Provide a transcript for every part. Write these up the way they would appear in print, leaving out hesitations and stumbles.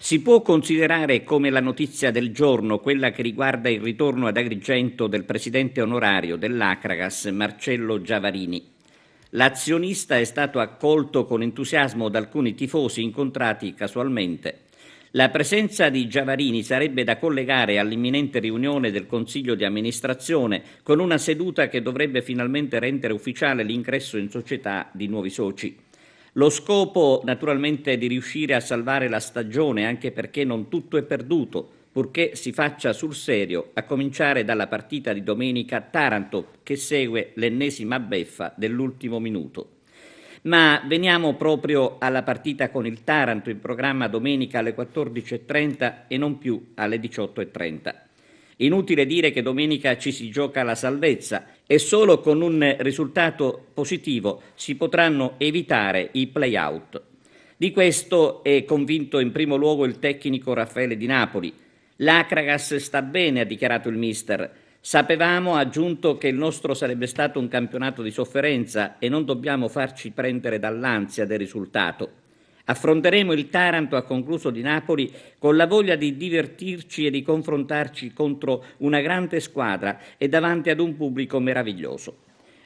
Si può considerare come la notizia del giorno quella che riguarda il ritorno ad Agrigento del presidente onorario dell'Acragas, Marcello Giavarini. L'azionista è stato accolto con entusiasmo da alcuni tifosi incontrati casualmente. La presenza di Giavarini sarebbe da collegare all'imminente riunione del Consiglio di amministrazione con una seduta che dovrebbe finalmente rendere ufficiale l'ingresso in società di nuovi soci. Lo scopo naturalmente è di riuscire a salvare la stagione, anche perché non tutto è perduto, purché si faccia sul serio, a cominciare dalla partita di domenica a Taranto, che segue l'ennesima beffa dell'ultimo minuto. Ma veniamo proprio alla partita con il Taranto, in programma domenica alle 14:30 e non più alle 18:30. Inutile dire che domenica ci si gioca la salvezza e solo con un risultato positivo si potranno evitare i play-out. Di questo è convinto in primo luogo il tecnico Raffaele Di Napoli. L'Acragas sta bene, ha dichiarato il mister. Sapevamo, ha aggiunto, che il nostro sarebbe stato un campionato di sofferenza e non dobbiamo farci prendere dall'ansia del risultato. Affronteremo il Taranto, ha concluso Di Napoli, con la voglia di divertirci e di confrontarci contro una grande squadra e davanti ad un pubblico meraviglioso.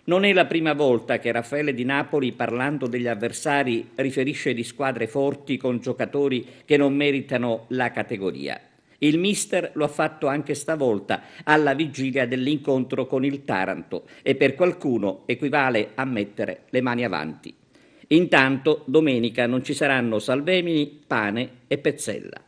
Non è la prima volta che Raffaele Di Napoli, parlando degli avversari, riferisce di squadre forti con giocatori che non meritano la categoria. Il mister lo ha fatto anche stavolta, alla vigilia dell'incontro con il Taranto, e per qualcuno equivale a mettere le mani avanti. Intanto domenica non ci saranno salvemini, pane e pezzella.